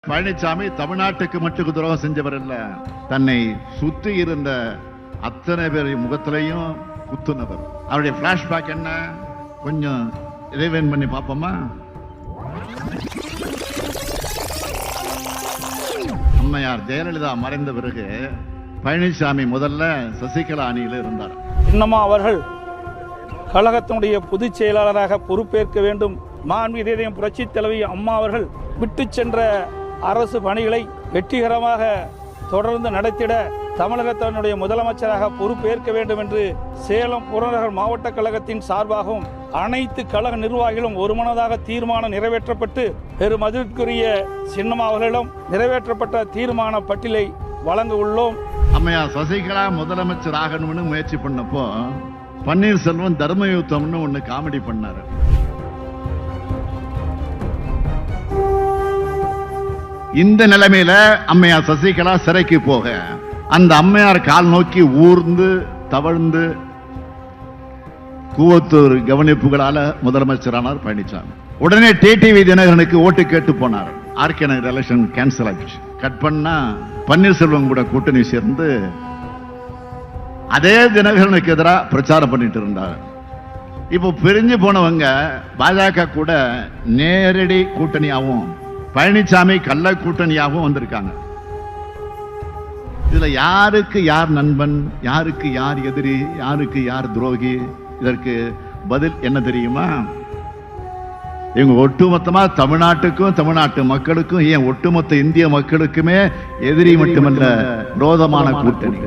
பழனிசாமி தமிழ்நாட்டுக்கு மட்டும் துரோகம் செஞ்சவர் இல்ல, தன்னை சுத்தி இருந்த அத்தனை பேர் முகத்திலையும் குத்துனவர். அவருடைய பிளாஷ்பேக் என்ன, கொஞ்சம் இறைவன் பண்ணி பார்ப்போமா? அம்மையார் ஜெயலலிதா மறைந்த பிறகு பழனிசாமி முதல்ல சசிகலா அணியில் இருந்தார். இன்னமா அவர்கள் கழகத்தினுடைய பொதுச் செயலாளராக பொறுப்பேற்க வேண்டும். மாண்புமிகு புரட்சி தலைவி அம்மா அவர்கள் விட்டு சென்ற அரசு பணிகளை வெற்றிகரமாக தொடர்ந்து நடத்திட தமிழகத்தினுடைய முதலமைச்சராக பொறுப்பேற்க வேண்டும் என்று சேலம் புறநகர் மாவட்ட கழகத்தின் சார்பாகவும் அனைத்து கழக நிர்வாகிகளும் ஒருமனதாக தீர்மானம் நிறைவேற்றப்பட்டு பெரும் மதிப்பிற்குரிய சின்னம்மா அவர்களிடம் நிறைவேற்றப்பட்ட தீர்மான பட்டியலை வழங்க உள்ளோம். அம்மையார் சசிகலா முதலமைச்சர் ஆகணும்னு முயற்சி பண்ணப்போ பன்னீர்செல்வம் தர்மயுத்தம்னு ஒண்ணு காமெடி பண்ணாரு. இந்த நிலைமையில அம்மையார் சசிகலா சிறைக்கு போக அந்த அம்மையார் கால் நோக்கி ஊர்ந்து தவழ்ந்து கூவத்தூர் கவனிப்புகளால முதலமைச்சரானார் பழனிசாமி. உடனே டிடிவி தினகரனுக்கு ஓட்டு கேட்டு போனார். ஆர்கே நகர் எலெக்ஷன் கேன்சல் ஆச்சு. கட் பண்ணா பன்னீர்செல்வம் கூட கூட்டணி சேர்ந்து அதே தினகரனுக்கு எதிராக பிரச்சாரம் பண்ணிட்டு இருந்தார். இப்போ பிரிஞ்சு போனவங்க பாஜக கூட நேரடி கூட்டணியாகவும் பழனிசாமி கள்ள கூட்டணியாகவும் வந்திருக்காங்க. இதுல யாருக்கு யார் நண்பன், யாருக்கு யார் எதிரி, யாருக்கு யார் துரோகி? இதற்கு பதில் என்ன தெரியுமா? இவங்க ஒட்டுமொத்தமா தமிழ்நாட்டுக்கும் தமிழ்நாட்டு மக்களுக்கும், ஏன் ஒட்டுமொத்த இந்திய மக்களுக்குமே எதிரி மட்டுமல்ல, விரோதமான கூட்டணி.